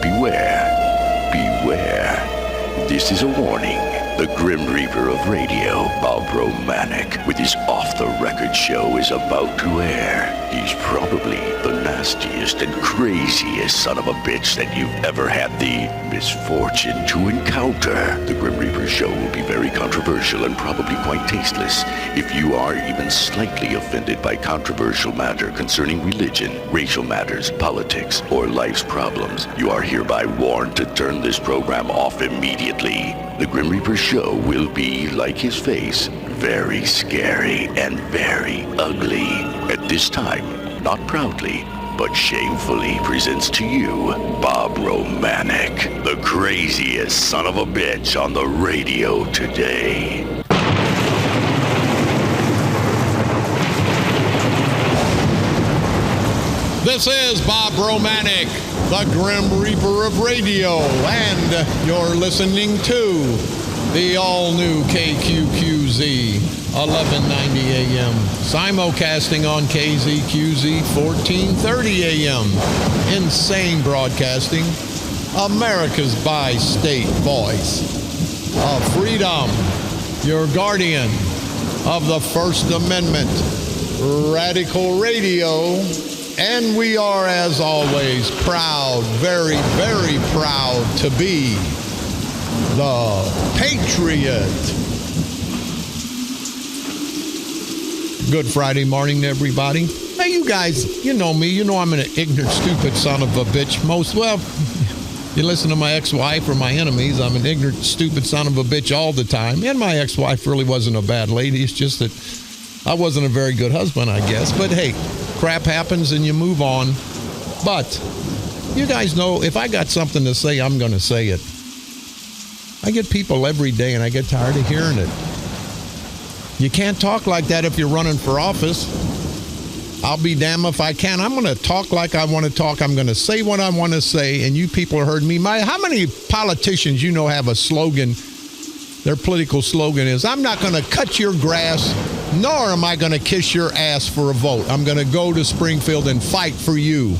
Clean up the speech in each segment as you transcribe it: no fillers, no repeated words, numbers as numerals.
beware, beware. This is a warning. The Grim Reaper of radio, Bob Romanik, with his off-the-record show is about to air. He's probably the nastiest and craziest son of a bitch that you've ever had the misfortune to encounter. The Grim Reaper show will be very controversial and probably quite tasteless. If you are even slightly offended by controversial matter concerning religion, racial matters, politics, or life's problems, you are hereby warned to turn this program off immediately. The Grim Reaper show will be, like his face, very scary and very ugly. At this time, not proudly, but shamefully presents to you Bob Romanik, the craziest son of a bitch on the radio today. This is Bob Romanik, the Grim Reaper of radio, and you're listening to the all-new KQQZ 1190 AM, simulcasting on KZQZ 1430 AM. Insane broadcasting, America's bi-state voice of freedom, your guardian of the First Amendment, Radical Radio. And we are, as always, proud, very, very proud to be the Patriot. Good Friday morning to everybody. Hey, you guys, you know me. You know I'm an ignorant, stupid son of a bitch. You listen to my ex-wife or my enemies, I'm an ignorant, stupid son of a bitch all the time. And my ex-wife really wasn't a bad lady. It's just that I wasn't a very good husband, I guess. But hey, crap happens and you move on. But you guys know, if I got something to say, I'm going to say it. I get people every day and I get tired of hearing it. You can't talk like that if you're running for office. I'll be damned if I can. I'm going to talk like I want to talk. I'm going to say what I want to say, and you people heard me. How many politicians you know have a slogan? Their political slogan is, I'm not going to cut your grass, nor am I going to kiss your ass for a vote. I'm going to go to Springfield and fight for you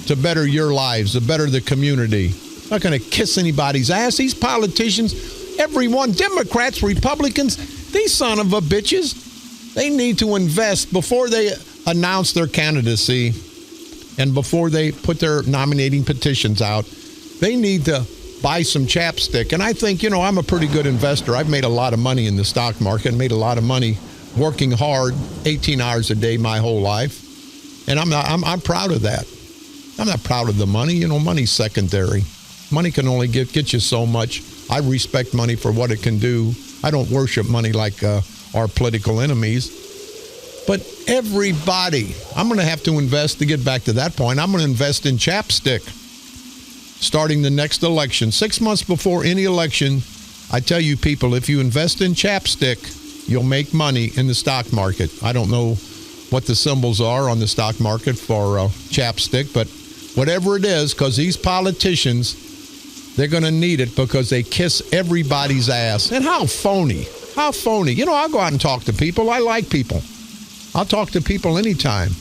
to better your lives, to better the community. I'm not going to kiss anybody's ass. These politicians, everyone, Democrats, Republicans, these son of a bitches, they need to invest before they announce their candidacy and before they put their nominating petitions out. They need to buy some chapstick. And I think, I'm a pretty good investor. I've made a lot of money in the stock market, made a lot of money working hard 18 hours a day my whole life. And I'm proud of that. I'm not proud of the money. Money's secondary. Money can only get you so much. I respect money for what it can do. I don't worship money like our political enemies. But everybody, I'm going to have to invest to get back to that point. I'm going to invest in chapstick starting the next election. 6 months before any election, I tell you people, if you invest in chapstick, you'll make money in the stock market. I don't know what the symbols are on the stock market for chapstick, but whatever it is, because these politicians, they're going to need it because they kiss everybody's ass. And how phony. How phony. I'll go out and talk to people. I like people. I'll talk to people anytime.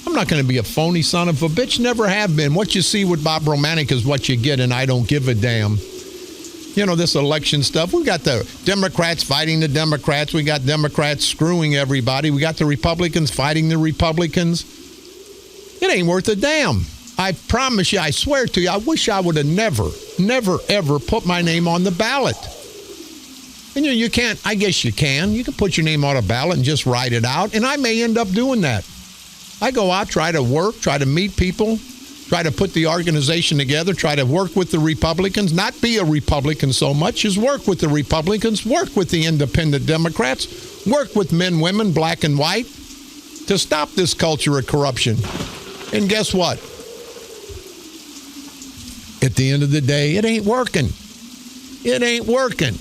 I'm not going to be a phony son of a bitch. Never have been. What you see with Bob Romanik is what you get, and I don't give a damn. This election stuff, we got the Democrats fighting the Democrats. We got Democrats screwing everybody. We got the Republicans fighting the Republicans. It ain't worth a damn. I promise you, I swear to you, I wish I would have never, ever put my name on the ballot. And you can't, I guess you can. You can put your name on a ballot and just write it out, and I may end up doing that. I go out, try to work, try to meet people, try to put the organization together, try to work with the Republicans, not be a Republican so much as work with the Republicans, work with the independent Democrats, work with men, women, black and white, to stop this culture of corruption. And guess what? At the end of the day, it ain't working. It ain't working.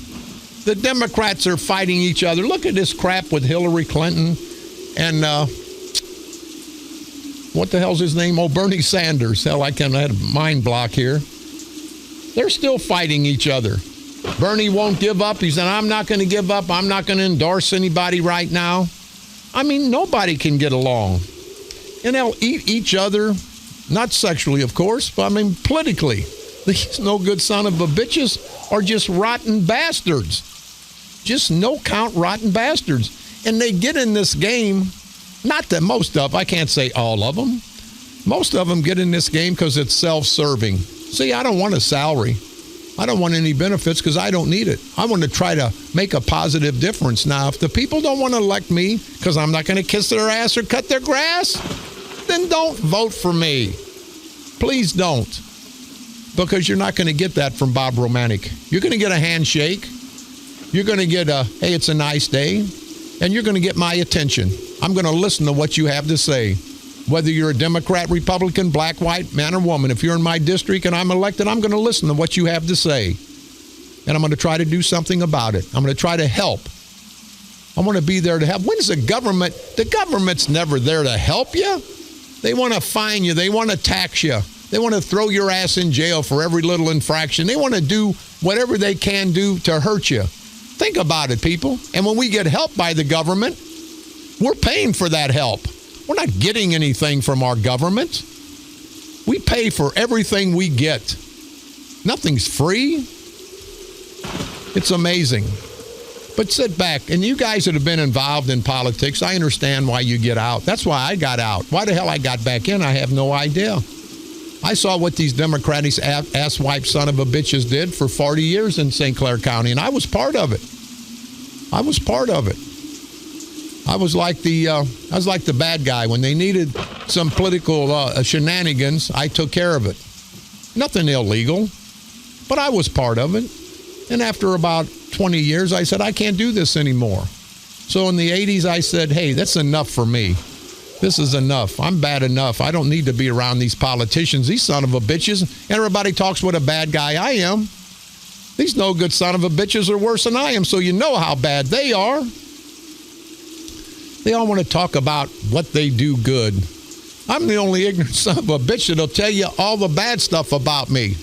The Democrats are fighting each other. Look at this crap with Hillary Clinton and what the hell's his name? Oh, Bernie Sanders. Hell, I had a mind block here. They're still fighting each other. Bernie won't give up. He said, I'm not going to give up. I'm not going to endorse anybody right now. I mean, nobody can get along. And they'll eat each other, not sexually, of course, but politically. These no good son of a bitches are just rotten bastards. Just no count rotten bastards. And they get in this game, not that most of, I can't say all of them. Most of them get in this game because it's self-serving. See, I don't want a salary. I don't want any benefits because I don't need it. I want to try to make a positive difference. Now, if the people don't want to elect me because I'm not going to kiss their ass or cut their grass, then don't vote for me. Please don't. Because you're not going to get that from Bob Romanik. You're going to get a handshake. You're going to get a, hey, it's a nice day. And you're going to get my attention. I'm going to listen to what you have to say. Whether you're a Democrat, Republican, black, white, man or woman, if you're in my district and I'm elected, I'm going to listen to what you have to say. And I'm going to try to do something about it. I'm going to try to help. I want to be there to help. When's the government's never there to help you. They want to fine you. They want to tax you. They want to throw your ass in jail for every little infraction. They want to do whatever they can do to hurt you. Think about it, people. And when we get help by the government, we're paying for that help. We're not getting anything from our government. We pay for everything we get. Nothing's free. It's amazing. But sit back. And you guys that have been involved in politics, I understand why you get out. That's why I got out. Why the hell I got back in, I have no idea. I saw what these Democratic asswipe son of a bitches did for 40 years in St. Clair County, and I was part of it. I was part of it. I was like the bad guy. When they needed some political shenanigans, I took care of it. Nothing illegal, but I was part of it. And after about 20 years, I said, I can't do this anymore. So in the 80s, I said, hey, that's enough for me. This is enough. I'm bad enough. I don't need to be around these politicians, these son of a bitches. Everybody talks what a bad guy I am. These no good son of a bitches are worse than I am, so you know how bad they are. They all want to talk about what they do good. I'm the only ignorant son of a bitch that'll tell you all the bad stuff about me.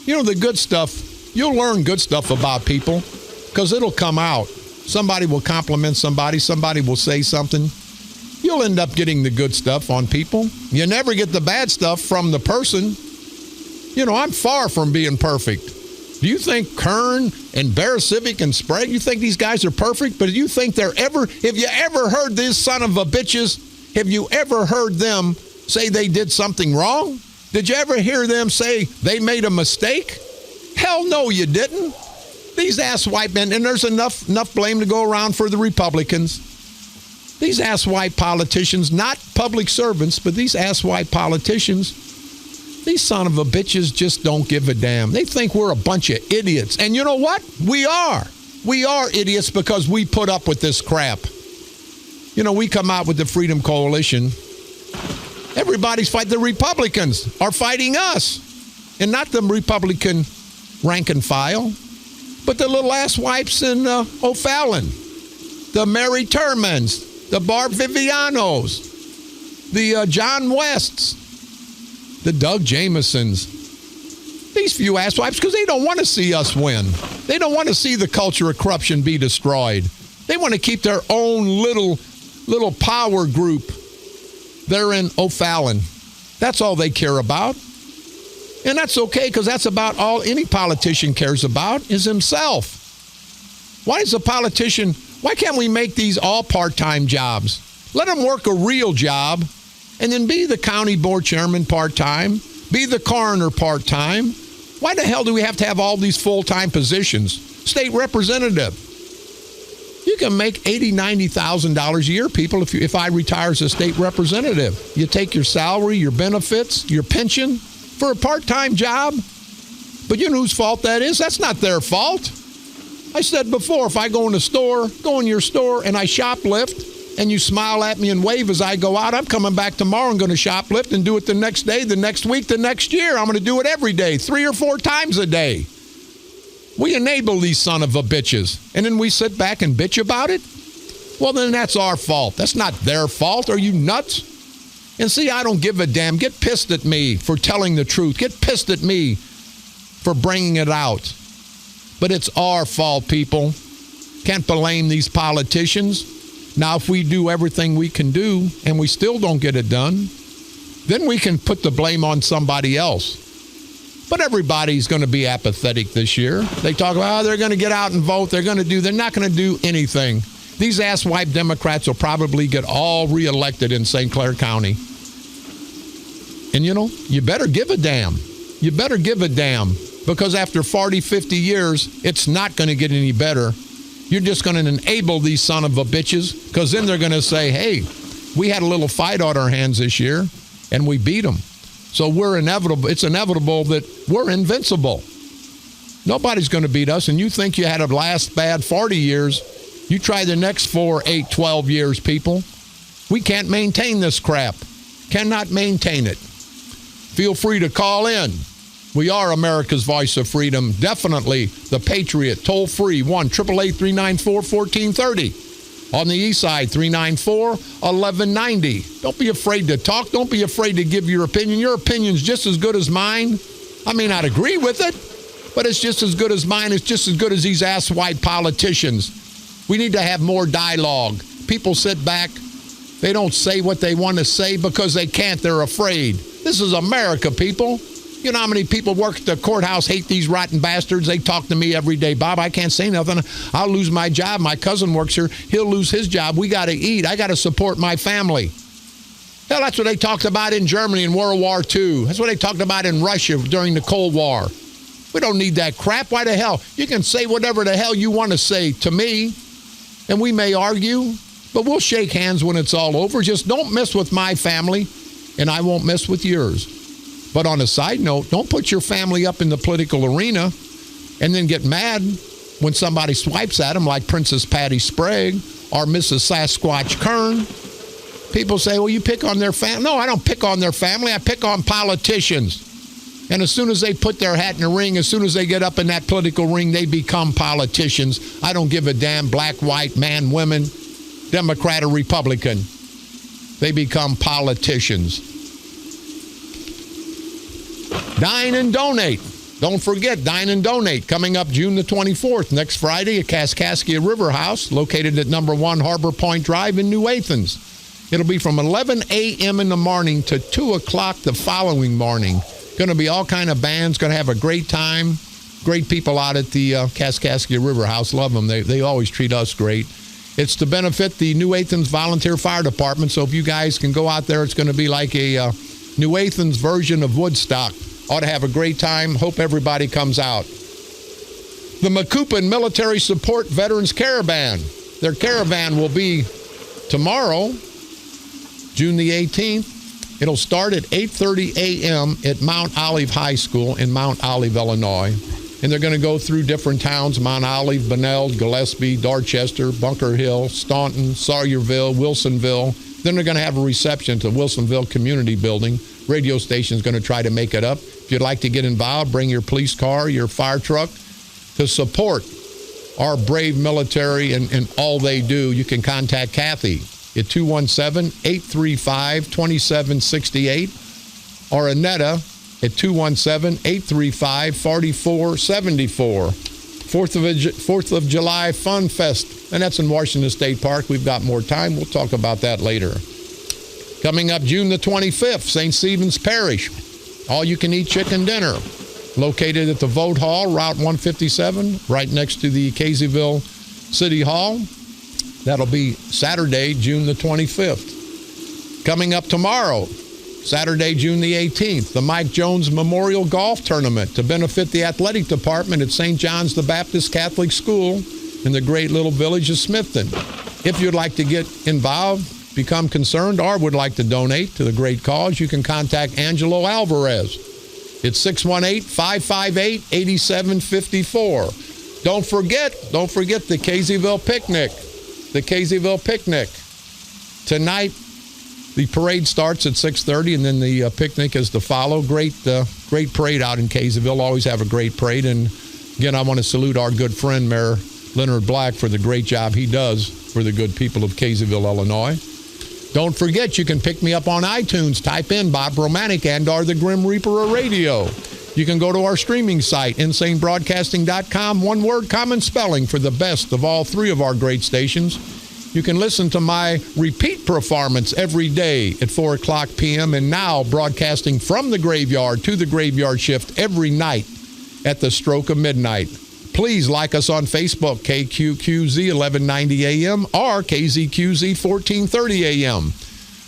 You know, the good stuff, you'll learn good stuff about people because it'll come out. Somebody will compliment somebody. Somebody will say something. You'll end up getting the good stuff on people. You never get the bad stuff from the person. You know, I'm far from being perfect. Do you think Kern and Bear Civic and Sprague, you think these guys are perfect? But do you think have you ever heard these son of a bitches, have you ever heard them say they did something wrong? Did you ever hear them say they made a mistake? Hell no, you didn't. These asswipe men, and there's enough blame to go around for the Republicans. These asswipe politicians, not public servants, but these asswipe politicians, these son of a bitches just don't give a damn. They think we're a bunch of idiots. And you know what? We are. We are idiots because we put up with this crap. You know, we come out with the Freedom Coalition. Everybody's fighting. The Republicans are fighting us. And not the Republican rank and file, but the little asswipes in O'Fallon, the Mary Turmans, the Barb Vivianos, the John Wests, the Doug Jamesons. These few asswipes, because they don't want to see us win. They don't want to see the culture of corruption be destroyed. They want to keep their own little power group there in O'Fallon. That's all they care about. And that's okay, because that's about all any politician cares about is himself. Why can't we make these all part-time jobs? Let them work a real job and then be the county board chairman part-time, be the coroner part-time. Why the hell do we have to have all these full-time positions? State representative. You can make $80,000, $90,000 a year, people, if I retire as a state representative. You take your salary, your benefits, your pension for a part-time job. But you know whose fault that is? That's not their fault. I said before, if I go in your store, and I shoplift, and you smile at me and wave as I go out, I'm coming back tomorrow and going to shoplift and do it the next day, the next week, the next year. I'm going to do it every day, 3 or 4 times a day. We enable these son of a bitches, and then we sit back and bitch about it? Well, then that's our fault. That's not their fault. Are you nuts? And see, I don't give a damn. Get pissed at me for telling the truth. Get pissed at me for bringing it out. But it's our fault, people. Can't blame these politicians. Now, if we do everything we can do and we still don't get it done, then we can put the blame on somebody else. But everybody's going to be apathetic this year. They talk about, they're going to get out and vote. They're not going to do anything. These asswipe Democrats will probably get all reelected in St. Clair County. And, you better give a damn. You better give a damn. Because after 40, 50 years, it's not going to get any better. You're just going to enable these son of a bitches, because then they're going to say, hey, we had a little fight on our hands this year, and we beat them. So it's inevitable that we're invincible. Nobody's going to beat us, and you think you had a last bad 40 years. You try the next 4, 8, 12 years, people. We can't maintain this crap. Cannot maintain it. Feel free to call in. We are America's voice of freedom. Definitely the Patriot. Toll free 1-888-394-1430. On the east side, 394-1190. Don't be afraid to talk. Don't be afraid to give your opinion. Your opinion's just as good as mine. I may not agree with it, but it's just as good as mine. It's just as good as these asswipe politicians. We need to have more dialogue. People sit back. They don't say what they want to say because they can't. They're afraid. This is America, people. You know how many people work at the courthouse hate these rotten bastards? They talk to me every day. Bob, I can't say nothing. I'll lose my job. My cousin works here. He'll lose his job. We got to eat. I got to support my family. Hell, that's what they talked about in Germany in World War II. That's what they talked about in Russia during the Cold War. We don't need that crap. Why the hell? You can say whatever the hell you want to say to me, and we may argue, but we'll shake hands when it's all over. Just don't mess with my family, and I won't mess with yours. But on a side note, don't put your family up in the political arena and then get mad when somebody swipes at them like Princess Patty Sprague or Mrs. Sasquatch Kern. People say, well, you pick on their family. No, I don't pick on their family. I pick on politicians. And as soon as they put their hat in the ring, as soon as they get up in that political ring, they become politicians. I don't give a damn black, white, man, women, Democrat or Republican. They become politicians. Dine and donate. Don't forget, Dine and Donate, coming up June the 24th, next Friday at Kaskaskia River House, located at number 1 Harbor Point Drive in New Athens. It'll be from 11 a.m. in the morning to 2 o'clock the following morning. Going to be all kind of bands, going to have a great time. Great people out at the Kaskaskia River House. Love them. They always treat us great. It's to benefit the New Athens Volunteer Fire Department, so if you guys can go out there, it's going to be like a New Athens version of Woodstock. Ought to have a great time. Hope everybody comes out. The Macoupin Military Support Veterans Caravan. Their caravan will be tomorrow, June the 18th. It'll start at 8:30 a.m. at Mount Olive High School in Mount Olive, Illinois. And they're going to go through different towns, Mount Olive, Bunnell, Gillespie, Dorchester, Bunker Hill, Staunton, Sawyerville, Wilsonville. Then they're going to have a reception to Wilsonville Community Building. Radio station is going to try to make it up. If you'd like to get involved, bring your police car, your fire truck to support our brave military and all they do. You can contact Kathy at 217-835-2768 or Annetta at 217-835-4474. 4th of July Fun Fest, and that's in Washington State Park. We've got more time. We'll talk about that later. Coming up June the 25th, St. Stephen's Parish, all-you-can-eat chicken dinner, located at the Vote Hall, Route 157, right next to the Caseyville City Hall. That'll be Saturday, June the 25th. Coming up tomorrow, Saturday, June the 18th, the Mike Jones Memorial Golf Tournament to benefit the athletic department at St. John's the Baptist Catholic School in the great little village of Smithton. If you'd like to get involved, become concerned, or would like to donate to the great cause, you can contact Angelo Alvarez. It's 618-558-8754. Don't forget the Caseyville Picnic. The Caseyville Picnic. Tonight, the parade starts at 6:30, and then the picnic is to follow. Great parade out in Caseyville. Always have a great parade. And again, I want to salute our good friend, Mayor Leonard Black, for the great job he does for the good people of Caseyville, Illinois. Don't forget, you can pick me up on iTunes. Type in Bob Romanik and or the Grim Reaper of Radio. You can go to our streaming site, insanebroadcasting.com. One word, common spelling for the best of all three of our great stations. You can listen to my repeat performance every day at 4 o'clock p.m. and now broadcasting from the graveyard to the graveyard shift every night at the stroke of midnight. Please like us on Facebook, KQQZ 1190 AM or KZQZ 1430 AM.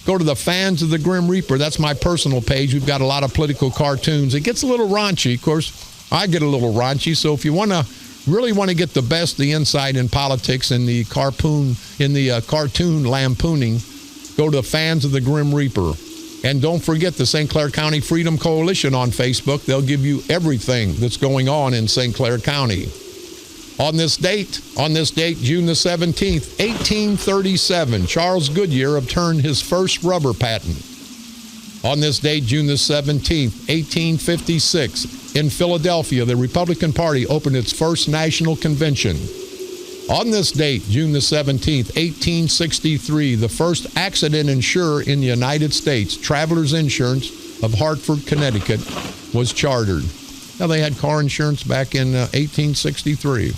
Go to the Fans of the Grim Reaper. That's my personal page. We've got a lot of political cartoons. It gets a little raunchy. Of course, I get a little raunchy. So if you really want to get the best, the insight in politics and the cartoon lampooning, go to the Fans of the Grim Reaper. And don't forget the St. Clair County Freedom Coalition on Facebook. They'll give you everything that's going on in St. Clair County. On this date, June the 17th, 1837, Charles Goodyear obtained his first rubber patent. On this date, June the 17th, 1856, in Philadelphia, the Republican Party opened its first national convention. On this date, June the 17th, 1863, the first accident insurer in the United States, Travelers Insurance of Hartford, Connecticut, was chartered. Now, they had car insurance back in 1863.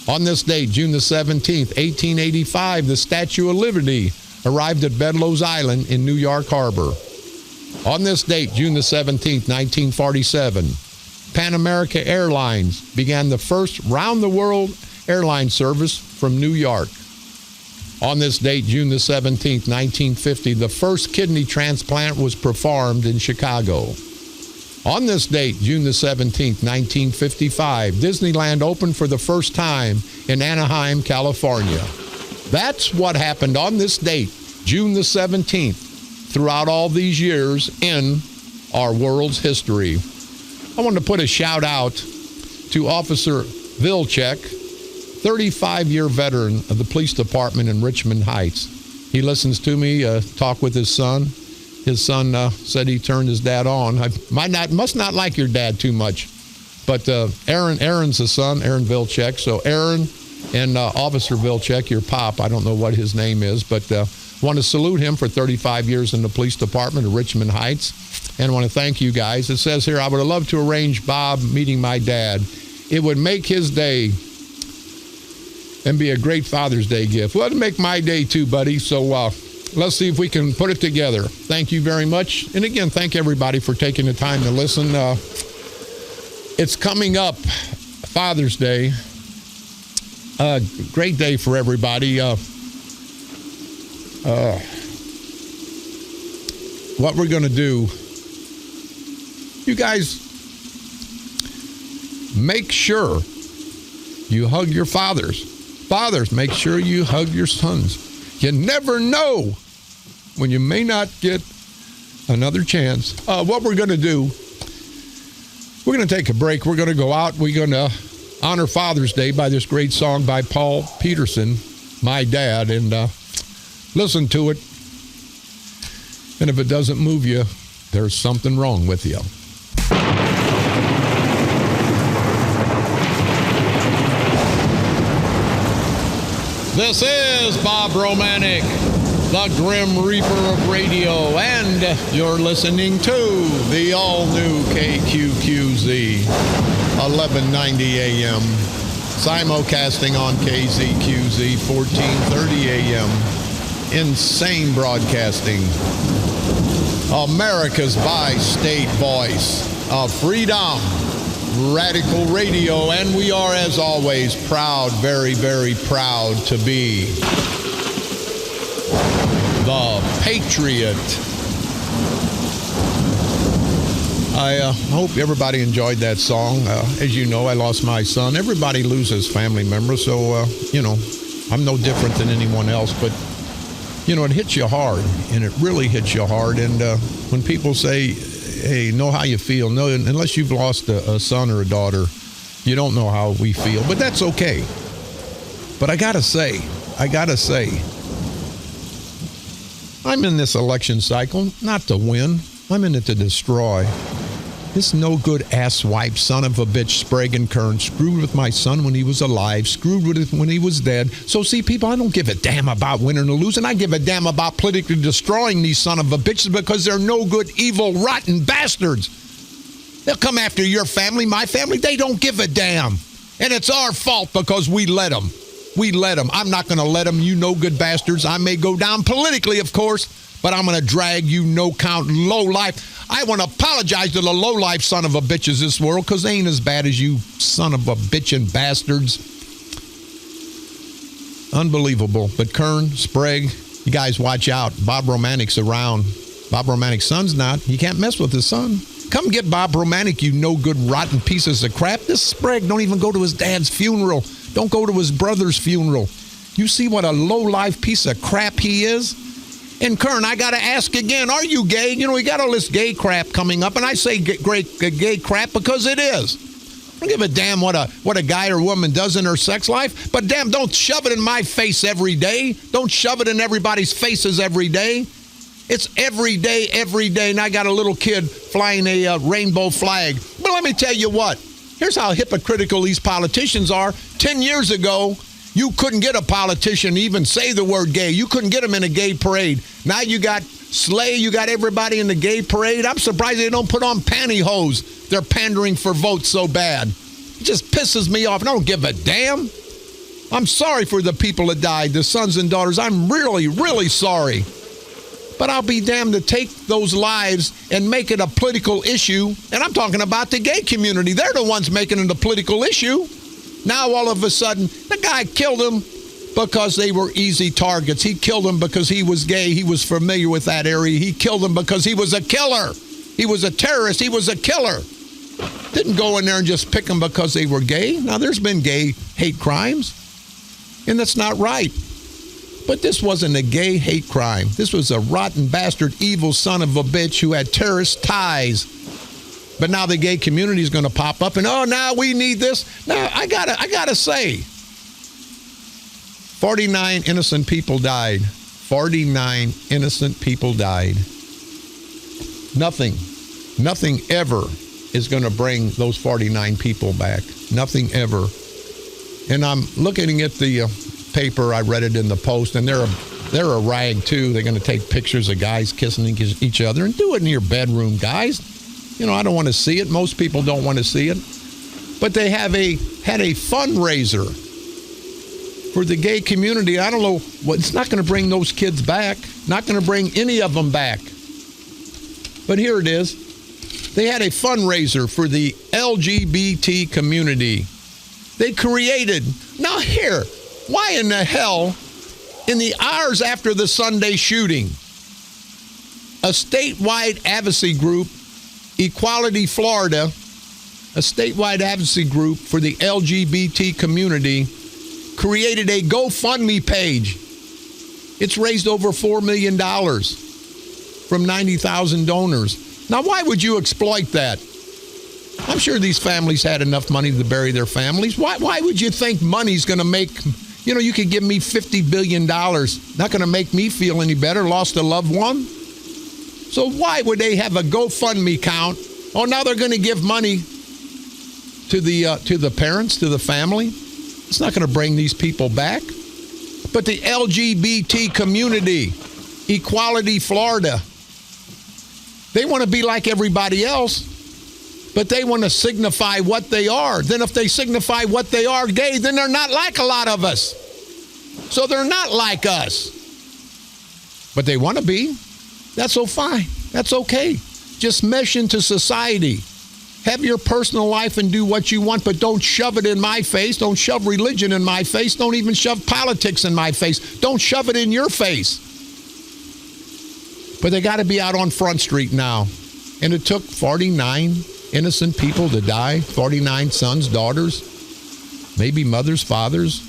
On this date, June the 17th, 1885, the Statue of Liberty arrived at Bedloes Island in New York Harbor. On this date, June the 17th, 1947, Pan America Airlines began the first round-the-world airline service from New York. On this date, June the 17th, 1950, the first kidney transplant was performed in Chicago. On this date, June the 17th, 1955, Disneyland opened for the first time in Anaheim, California. That's what happened on this date, June the 17th, throughout all these years in our world's history. I want to put a shout out to Officer Vilcek, 35-year veteran of the police department in Richmond Heights. He listens to me talk with his son. His son said he turned his dad on. I must not like your dad too much. But Aaron's the son, Aaron Vilcek. So Aaron and Officer Vilcek, your pop, I don't know what his name is, but want to salute him for 35 years in the police department of Richmond Heights. And I want to thank you guys. It says here, I would have loved to arrange Bob meeting my dad. It would make his day and be a great Father's Day gift. Well, it'll make my day too, buddy. So let's see if we can put it together. Thank you very much. And again, thank everybody for taking the time to listen. It's coming up, Father's Day. Great day for everybody. What we're going to do, you guys, make sure you hug your fathers. Fathers, make sure you hug your sons. You never know when you may not get another chance. What we're going to do, we're going to take a break. We're going to go out. We're going to honor Father's Day by this great song by Paul Peterson, My Dad, and listen to it. And if it doesn't move you, there's something wrong with you. This is Bob Romanik, the Grim Reaper of radio, and you're listening to the all-new KQQZ, 1190 AM, simulcasting on KZQZ, 1430 AM, insane broadcasting, America's bi-state voice of freedom, Radical Radio, and we are, as always, proud, very, very proud to be the Patriot. I hope everybody enjoyed that song. As you know, I lost my son. Everybody loses family members, so, I'm no different than anyone else, but, it hits you hard, and it really hits you hard, and when people say, hey, know how you feel. No, unless you've lost a son or a daughter, you don't know how we feel. But that's okay. But I gotta say, I'm in this election cycle not to win. I'm in it to destroy. This no-good asswipe son of a bitch, Sprague Kern, screwed with my son when he was alive, screwed with it when he was dead. So see, people, I don't give a damn about winning or losing. I give a damn about politically destroying these son of a bitches because they're no good, evil, rotten bastards. They'll come after your family, my family. They don't give a damn. And it's our fault because we let them. We let them. I'm not going to let them, you no good bastards. I may go down politically, of course, but I'm going to drag you no count low life. I want to apologize to the low life son of a bitches this world, because they ain't as bad as you son of a bitchin' bastards. Unbelievable. But Kern, Sprague, you guys watch out. Bob Romanik's around. Bob Romanik's son's not. You can't mess with his son. Come get Bob Romanik, you no good rotten pieces of crap. This Sprague don't even go to his dad's funeral. Don't go to his brother's funeral. You see what a low-life piece of crap he is? And Kern, I got to ask again, are you gay? You know, we got all this gay crap coming up, and I say gay crap because it is. I don't give a damn what a guy or woman does in her sex life, but damn, don't shove it in my face every day. Don't shove it in everybody's faces every day. It's every day, and I got a little kid flying a rainbow flag. But let me tell you what. Here's how hypocritical these politicians are. 10 years ago, you couldn't get a politician to even say the word gay. You couldn't get them in a gay parade. Now you got Slay, you got everybody in the gay parade. I'm surprised they don't put on pantyhose. They're pandering for votes so bad. It just pisses me off. I don't give a damn. I'm sorry for the people that died, the sons and daughters. I'm really, really sorry. But I'll be damned to take those lives and make it a political issue. And I'm talking about the gay community. They're the ones making it a political issue. Now, all of a sudden, the guy killed them because they were easy targets. He killed them because he was gay. He was familiar with that area. He killed them because he was a killer. He was a terrorist. He was a killer. Didn't go in there and just pick them because they were gay. Now, there's been gay hate crimes, and that's not right. But this wasn't a gay hate crime. This was a rotten bastard, evil son of a bitch who had terrorist ties. But now the gay community is going to pop up and, oh, now we need this. Now, I gotta say, 49 innocent people died. 49 innocent people died. Nothing ever is going to bring those 49 people back. Nothing ever. And I'm looking at the paper. I read it in the Post, and they're a rag too. They're going to take pictures of guys kissing each other and do it in your bedroom, guys. You know, I don't want to see it. Most people don't want to see it. But they had a fundraiser for the gay community. I don't know what. It's not going to bring those kids back. Not going to bring any of them back. But here it is. They had a fundraiser for the LGBT community. They created. Now here. Why in the hell, in the hours after the Sunday shooting, a statewide advocacy group, Equality Florida, a statewide advocacy group for the LGBT community, created a GoFundMe page. It's raised over $4 million from 90,000 donors. Now, why would you exploit that? I'm sure these families had enough money to bury their families. Why would you think money's going to make... You know, you could give me $50 billion. Not going to make me feel any better. Lost a loved one. So why would they have a GoFundMe account? Oh, now they're going to give money to the parents, to the family. It's not going to bring these people back. But the LGBT community, Equality Florida, they want to be like everybody else, but they want to signify what they are. Then if they signify what they are, gay, then they're not like a lot of us. So they're not like us. But they want to be. That's so fine. That's okay. Just mesh into society. Have your personal life and do what you want, but don't shove it in my face. Don't shove religion in my face. Don't even shove politics in my face. Don't shove it in your face. But they got to be out on Front Street now. And it took 49 innocent people to die. 49 sons, daughters, maybe mothers, fathers,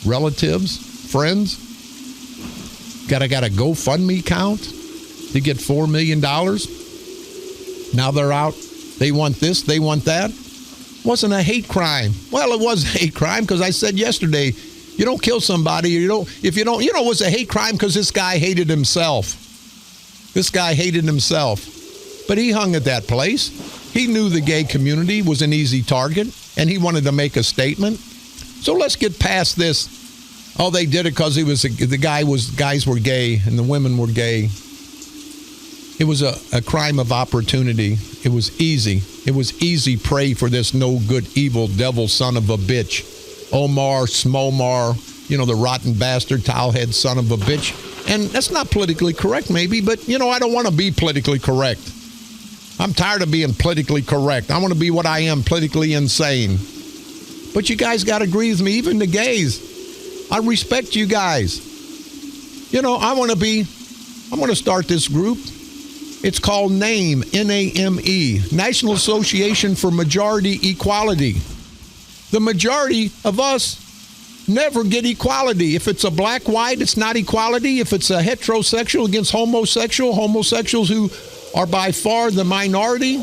relatives, friends. Got a GoFundMe account to get $4 million. Now they're out. They want this, they want that. Wasn't a hate crime. Well, it was a hate crime because I said yesterday, you don't kill somebody. It was a hate crime because this guy hated himself. This guy hated himself. But he hung at that place. He knew the gay community was an easy target, and he wanted to make a statement. So let's get past this. Oh, they did it because guys were gay and the women were gay. It was a crime of opportunity. It was easy. It was easy prey for this no good, evil, devil son of a bitch. Omar, Smomar, the rotten bastard, towelhead son of a bitch. And that's not politically correct, maybe, but, I don't want to be politically correct. I'm tired of being politically correct. I want to be what I am, politically insane. But you guys got to agree with me, even the gays. I respect you guys. I want to start this group. It's called NAME, N-A-M-E, National Association for Majority Equality. The majority of us never get equality. If it's a black, white, it's not equality. If it's a heterosexual against homosexuals who are by far the minority,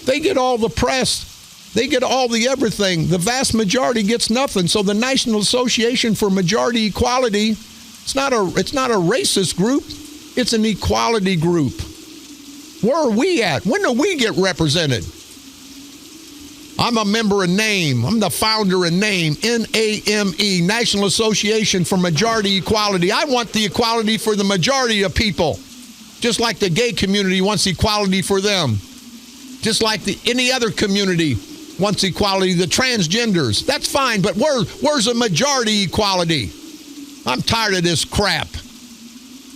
they get all the press. They get all the everything. The vast majority gets nothing. So the National Association for Majority Equality, it's not a racist group. It's an equality group. Where are we at? When do we get represented? I'm a member of NAME. I'm the founder of NAME, N-A-M-E, National Association for Majority Equality. I want the equality for the majority of people, just like the gay community wants equality for them, just like any other community wants equality, the transgenders. That's fine, but where's the majority equality? I'm tired of this crap.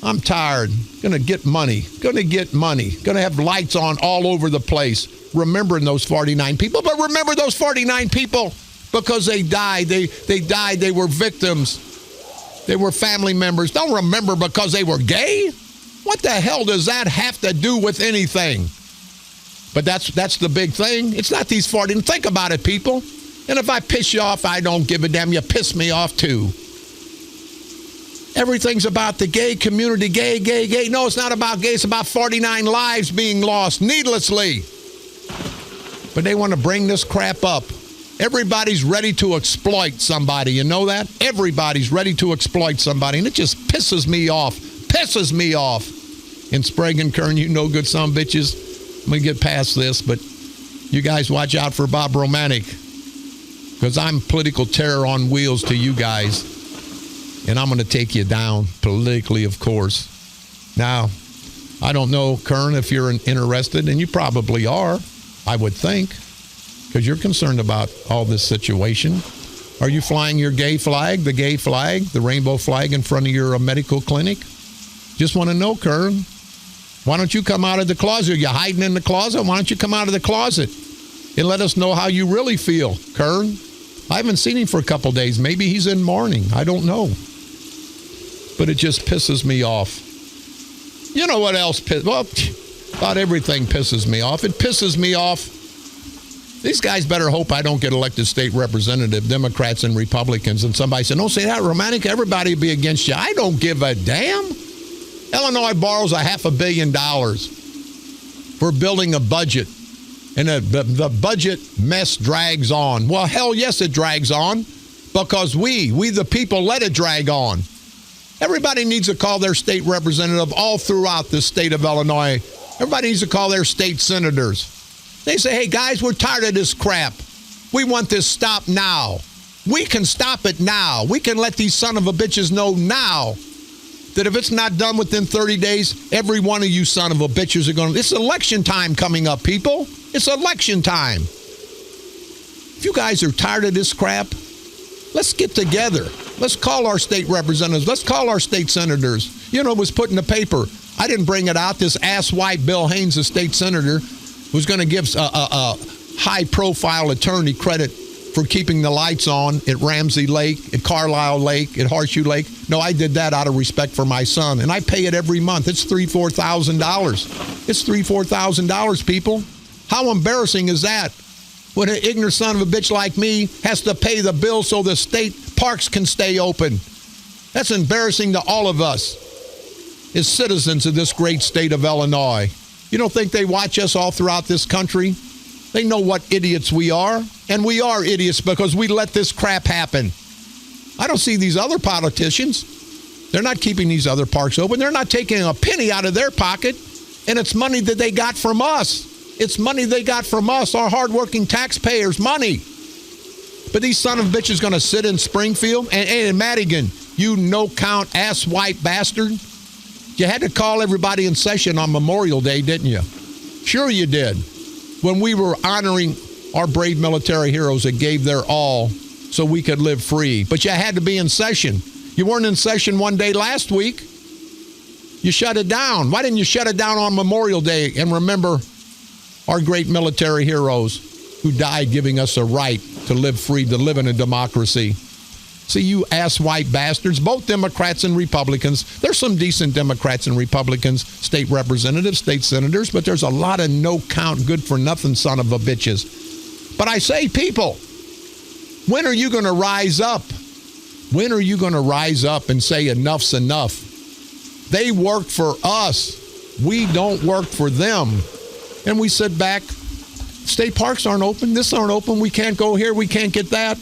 I'm tired. Gonna get money. Gonna have lights on all over the place. Remembering those 49 people, but remember those 49 people because they died. They died. They were victims. They were family members. Don't remember because they were gay. What the hell does that have to do with anything? But that's the big thing. It's not these 40. Think about it, people. And if I piss you off, I don't give a damn. You piss me off too. Everything's about the gay community. Gay. No, it's not about gay. It's about 49 lives being lost needlessly. But they want to bring this crap up. Everybody's ready to exploit somebody. You know that? Everybody's ready to exploit somebody. And it just pisses me off. And Sprague and Kern, good son of bitches. I'm going to get past this, but you guys watch out for Bob Romanik. Because I'm political terror on wheels to you guys. And I'm going to take you down politically, of course. Now, I don't know, Kern, if you're interested, and you probably are. I would think, because you're concerned about all this situation. Are you flying your gay flag, the rainbow flag in front of your medical clinic? Just want to know, Kern. Why don't you come out of the closet? Are you hiding in the closet? Why don't you come out of the closet and let us know how you really feel, Kern? I haven't seen him for a couple days. Maybe he's in mourning. I don't know. But it just pisses me off. You know what else? About everything pisses me off. It pisses me off. These guys better hope I don't get elected state representative, Democrats and Republicans. And somebody said, don't say that, Romanik. Everybody will be against you. I don't give a damn. Illinois borrows $500 million for building a budget. And the budget mess drags on. Well, hell yes, it drags on. Because we the people, let it drag on. Everybody needs to call their state representative all throughout the state of Illinois. Everybody needs to call their state senators. They say, hey, guys, we're tired of this crap. We want this stopped now. We can stop it now. We can let these son of a bitches know now that if it's not done within 30 days, every one of you son of a bitches are going to... It's election time coming up, people. It's election time. If you guys are tired of this crap, let's get together. Let's call our state representatives. Let's call our state senators. It was put in the paper. I didn't bring it out. This ass-white Bill Haynes, a state senator, was going to give a high-profile attorney credit for keeping the lights on at Ramsey Lake, at Carlisle Lake, at Horseshoe Lake. No, I did that out of respect for my son, and I pay it every month. It's $3,000-$4,000. It's $3,000-$4,000, people. How embarrassing is that? When an ignorant son of a bitch like me has to pay the bill so the state parks can stay open. That's embarrassing to all of us as citizens of this great state of Illinois. You don't think they watch us all throughout this country? They know what idiots we are, and we are idiots because we let this crap happen. I don't see these other politicians. They're not keeping these other parks open. They're not taking a penny out of their pocket, and it's money that they got from us. It's money they got from us, our hardworking taxpayers' money. But these son of bitches going to sit in Springfield? And Madigan, you no-count ass-white bastard. You had to call everybody in session on Memorial Day, didn't you? Sure you did. When we were honoring our brave military heroes that gave their all so we could live free. But you had to be in session. You weren't in session one day last week. You shut it down. Why didn't you shut it down on Memorial Day and remember our great military heroes who died giving us a right to live free, to live in a democracy? See, you ass-white bastards, both Democrats and Republicans. There's some decent Democrats and Republicans, state representatives, state senators, but there's a lot of no-count, good-for-nothing son of a bitches. But I say, people, when are you going to rise up? When are you going to rise up and say enough's enough? They work for us. We don't work for them. And we sit back. State parks aren't open. This aren't open. We can't go here. We can't get that.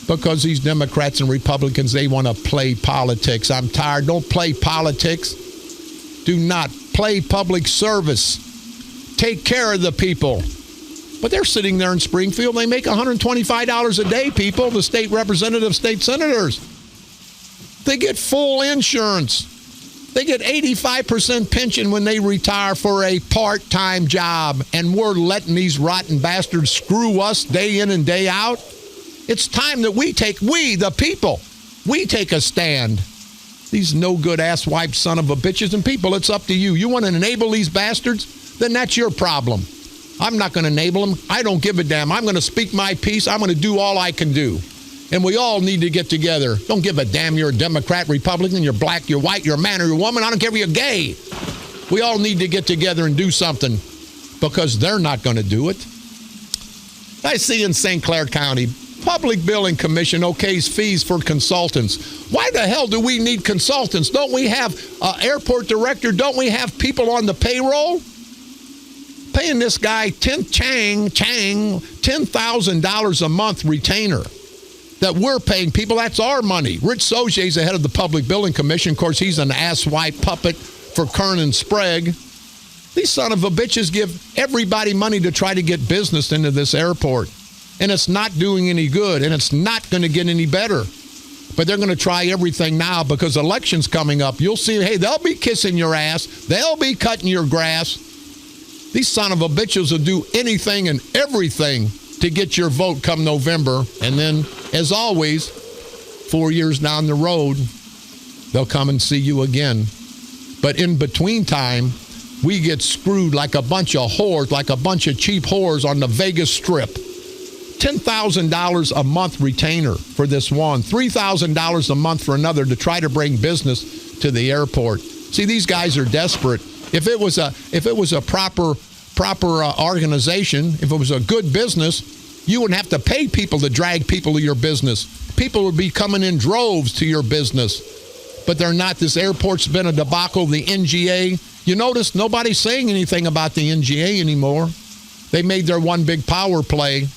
Because these Democrats and Republicans, they want to play politics. I'm tired. Don't play politics. Do not play public service. Take care of the people. But they're sitting there in Springfield. They make $125 a day, people, the state representatives, state senators. They get full insurance. They get 85% pension when they retire for a part-time job. And we're letting these rotten bastards screw us day in and day out. It's time that we, the people, we take a stand. These no-good ass-wiped son of a bitches and people, it's up to you. You want to enable these bastards? Then that's your problem. I'm not going to enable them. I don't give a damn. I'm going to speak my piece. I'm going to do all I can do. And we all need to get together. Don't give a damn you're a Democrat, Republican, you're black, you're white, you're a man or you're a woman. I don't care if you're gay. We all need to get together and do something because they're not going to do it. I see in St. Clair County, Public Billing Commission okays fees for consultants. Why the hell do we need consultants? Don't we have an airport director? Don't we have people on the payroll? Paying this guy $10,000 a month retainer that we're paying people. That's our money. Rich Sojay's the head of the Public Billing Commission. Of course, he's an asswipe puppet for Kern and Sprague. These son of a bitches give everybody money to try to get business into this airport. And it's not doing any good, and it's not going to get any better. But they're going to try everything now because election's coming up. You'll see, hey, they'll be kissing your ass. They'll be cutting your grass. These son of a bitches will do anything and everything to get your vote come November. And then, as always, 4 years down the road, they'll come and see you again. But in between time, we get screwed like a bunch of whores, like a bunch of cheap whores on the Vegas Strip. $10,000 a month retainer for this one, $3,000 a month for another to try to bring business to the airport. See, these guys are desperate. If it was a proper organization, if it was a good business, you wouldn't have to pay people to drag people to your business. People would be coming in droves to your business. But they're not. This airport's been a debacle. The NGA, you notice nobody's saying anything about the NGA anymore. They made their one big power play.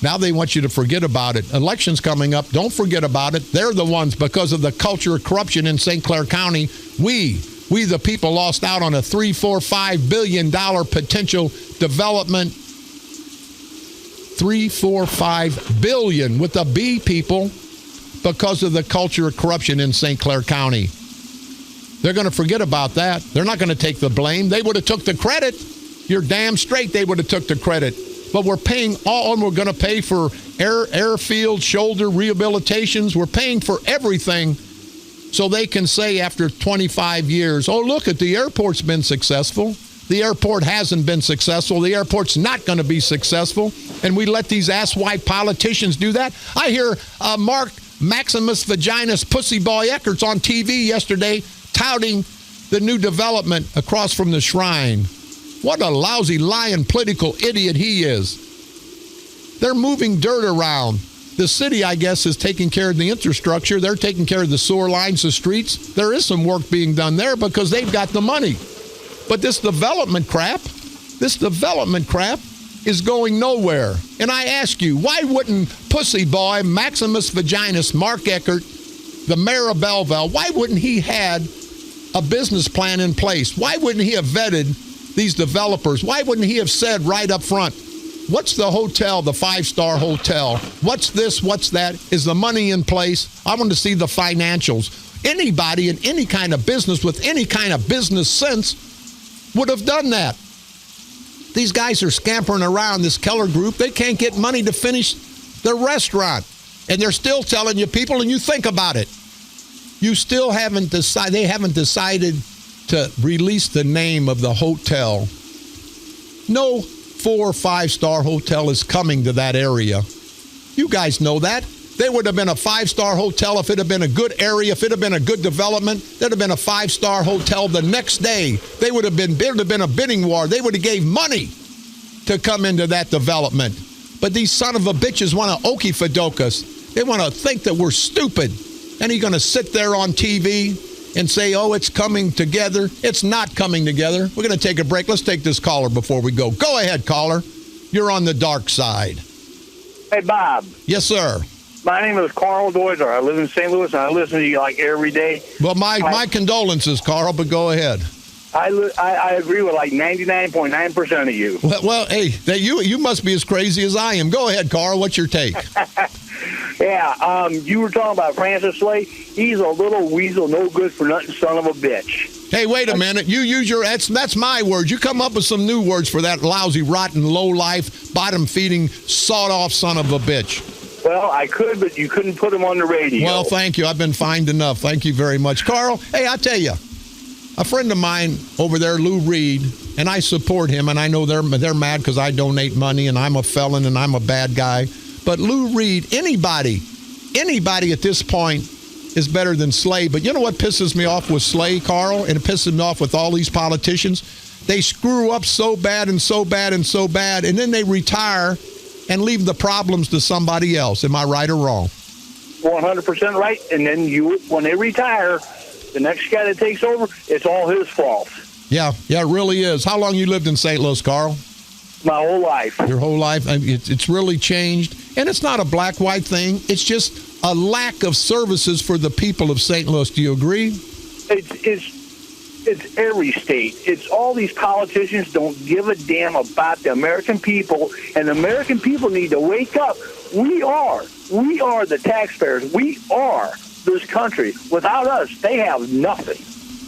Now they want you to forget about it. Election's coming up. Don't forget about it. They're the ones, because of the culture of corruption in St. Clair County, we the people lost out on a $3-4-5 billion potential development. $3-4-5 billion with a B, people, because of the culture of corruption in St. Clair County. They're going to forget about that. They're not going to take the blame. They would have took the credit. You're damn straight they would have took the credit. But we're paying all, and we're going to pay for airfield, shoulder rehabilitations. We're paying for everything so they can say after 25 years, oh, look, the airport's been successful. The airport hasn't been successful. The airport's not going to be successful. And we let these asswipe politicians do that. I hear Mark Maximus Vaginas Pussy Boy Eckert's on TV yesterday touting the new development across from the Shrine. What a lousy, lying, political idiot he is. They're moving dirt around. The city, I guess, is taking care of the infrastructure. They're taking care of the sewer lines, the streets. There is some work being done there because they've got the money. But this development crap is going nowhere. And I ask you, why wouldn't Pussy Boy, Maximus Vaginas, Mark Eckert, the mayor of Belleville, why wouldn't he had a business plan in place? Why wouldn't he have vetted these developers? Why wouldn't he have said right up front, what's the hotel, the 5-star hotel? What's this, what's that? Is the money in place? I want to see the financials. Anybody in any kind of business with any kind of business sense would have done that. These guys are scampering around, this Keller group. They can't get money to finish their restaurant. And they're still telling you people, and you think about it. You still haven't decided, they haven't decided to release the name of the hotel. No 4 or 5-star hotel is coming to that area. You guys know that. They would have been a 5-star hotel if it had been a good area, if it had been a good development. There'd have been a 5-star hotel the next day. There would have been a bidding war. They would have gave money to come into that development. But these son of a bitches want to okey-fadoke us. They want to think that we're stupid. And he's going to sit there on TV and say, oh, it's coming together. It's not coming together. We're going to take a break. Let's take this caller before we go. Go ahead, caller. You're on the dark side. Hey, Bob. Yes, sir. My name is Carl Doiser. I live in St. Louis, and I listen to you like every day. Well, my condolences, Carl, but go ahead. I agree with like 99.9% of you. Well, hey, you must be as crazy as I am. Go ahead, Carl. What's your take? Yeah, you were talking about Francis Slay. He's a little weasel, no good for nothing son of a bitch. Hey, wait a minute. You use that's my words. You come up with some new words for that lousy, rotten, low-life, bottom-feeding, sawed-off son of a bitch. Well, I could, but you couldn't put him on the radio. Well, thank you. I've been fined enough. Thank you very much. Carl, hey, I tell you, a friend of mine over there, Lou Reed, and I support him, and I know they're mad because I donate money, and I'm a felon, and I'm a bad guy. But Lou Reed, anybody at this point is better than Slay. But you know what pisses me off with Slay, Carl? And it pisses me off with all these politicians? They screw up so bad and so bad and so bad, and then they retire and leave the problems to somebody else. Am I right or wrong? 100% right. And then when they retire, the next guy that takes over, it's all his fault. Yeah, it really is. How long you lived in St. Louis, Carl? My whole life. Your whole life? It's really changed. And it's not a black-white thing. It's just a lack of services for the people of St. Louis. Do you agree? It's every state. It's all these politicians don't give a damn about the American people, and the American people need to wake up. We are the taxpayers. We are this country. Without us, they have nothing.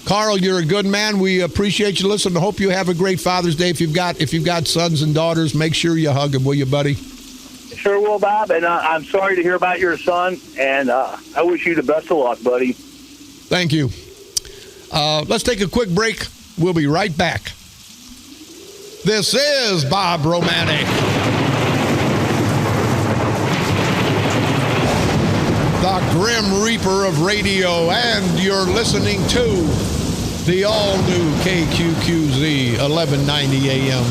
Carl, you're a good man. We appreciate you listening. I hope you have a great Father's Day. If you've got sons and daughters, make sure you hug them, will you, buddy? Sure will, Bob. And I'm sorry to hear about your son, and I wish you the best of luck, buddy. Thank you. Let's take a quick break. We'll be right back. This is Bob Romanik, the Grim Reaper of radio, and you're listening to the all-new KQQZ 1190 AM,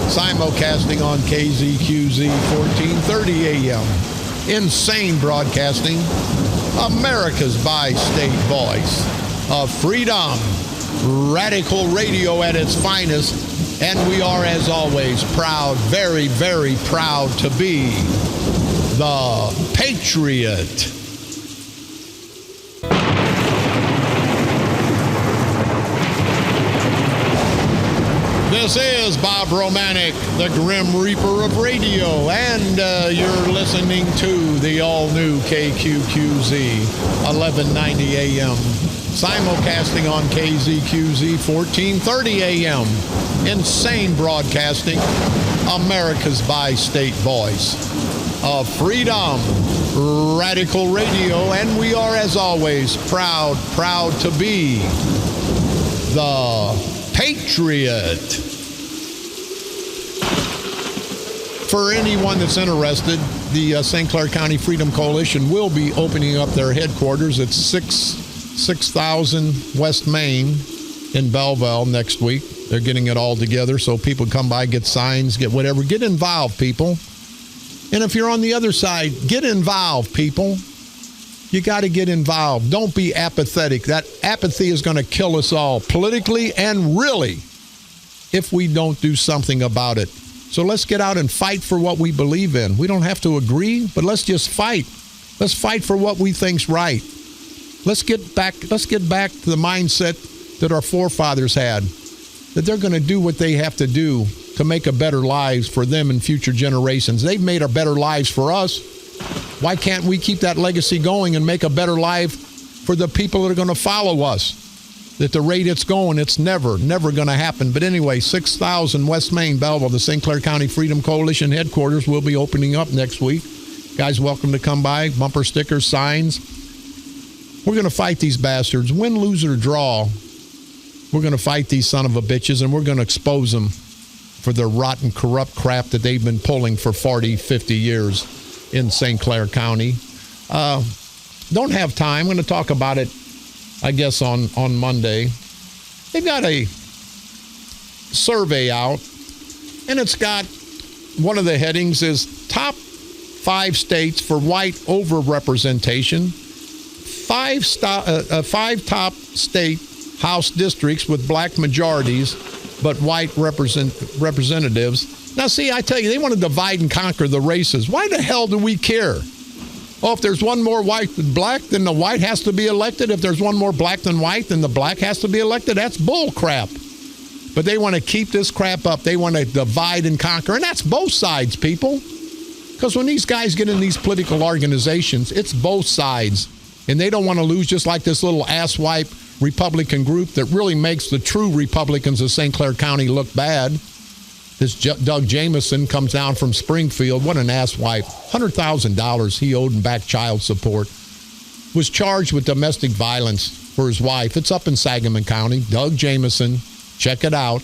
simulcasting on KZQZ 1430 AM. Insane broadcasting, America's bi-state voice of freedom, radical radio at its finest, and we are, as always, proud, very, very proud to be the Patriot. This is Bob Romanik, the Grim Reaper of radio, and you're listening to the all-new KQQZ 1190 AM, simulcasting on KZQZ 1430 AM. Insane broadcasting, America's bi-state voice of freedom, radical radio, and we are, as always, proud to be the Patriot. For anyone that's interested, the St. Clair County Freedom Coalition will be opening up their headquarters at 6000 West Main in Belleville next week. They're getting it all together so people come by, get signs, get whatever. Get involved, people. And if you're on the other side, get involved, people. You got to get involved. Don't be apathetic. That apathy is going to kill us all, politically and really, if we don't do something about it. So let's get out and fight for what we believe in. We don't have to agree, but let's just fight. Let's fight for what we think's right. Let's get back to the mindset that our forefathers had, that they're going to do what they have to do to make a better lives for them and future generations. They've made a better lives for us. Why can't we keep that legacy going and make a better life for the people that are going to follow us? At the rate it's going, it's never going to happen. But anyway, 6000 West Main, Belleville, the St. Clair County Freedom Coalition headquarters will be opening up next week. Guys, welcome to come by. Bumper stickers, signs. We're going to fight these bastards. Win, lose, or draw. We're going to fight these son of a bitches, and we're going to expose them for their rotten, corrupt crap that they've been pulling for 40, 50 years in St. Clair County. Don't have time. I'm going to talk about it, I guess, on Monday. They've got a survey out, and it's got one of the headings is top 5 states for white overrepresentation, 5 top state House districts with black majorities but white representatives. Now, see, I tell you, they want to divide and conquer the races. Why the hell do we care? Oh, if there's one more white than black, then the white has to be elected. If there's one more black than white, then the black has to be elected. That's bull crap. But they want to keep this crap up. They want to divide and conquer. And that's both sides, people. Because when these guys get in these political organizations, it's both sides. And they don't want to lose, just like this little asswipe Republican group that really makes the true Republicans of St. Clair County look bad. This Doug Jamison comes down from Springfield. What an asswipe. $100,000 he owed in back child support. Was charged with domestic violence for his wife. It's up in Sangamon County. Doug Jamison. Check it out.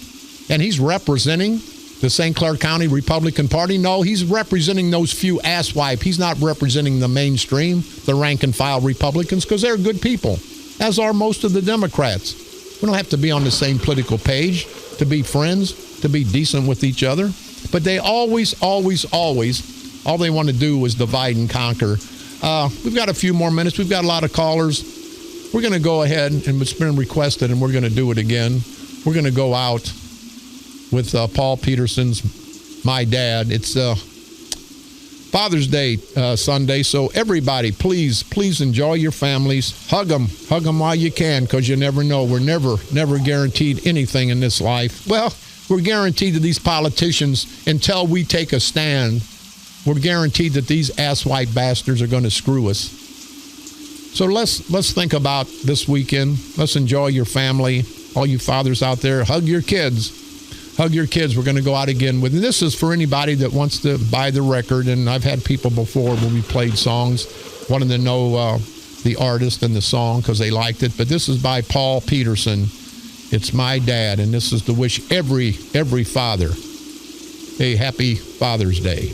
And he's representing the St. Clair County Republican Party. No, he's representing those few asswipe. He's not representing the mainstream, the rank and file Republicans, because they're good people, as are most of the Democrats. We don't have to be on the same political page to be friends, to be decent with each other. But they always, all they want to do is divide and conquer. We've got a few more minutes. We've got a lot of callers. We're going to go ahead, and it's been requested, and we're going to do it again. We're going to go out with Paul Peterson's My Dad. It's Father's Day Sunday, so everybody, please enjoy your families. Hug them while you can, because you never know. We're never guaranteed anything in this life. Well, we're guaranteed to these politicians until we take a stand. We're guaranteed that these asswipe bastards are going to screw us. So let's think about this weekend. Let's enjoy your family. All you fathers out there, hug your kids. Hug your kids. We're going to go out again with, and this is for anybody that wants to buy the record. And I've had people before when we played songs wanting to know the artist and the song because they liked it. But this is by Paul Peterson. It's My Dad, and this is to wish every father a happy Father's Day.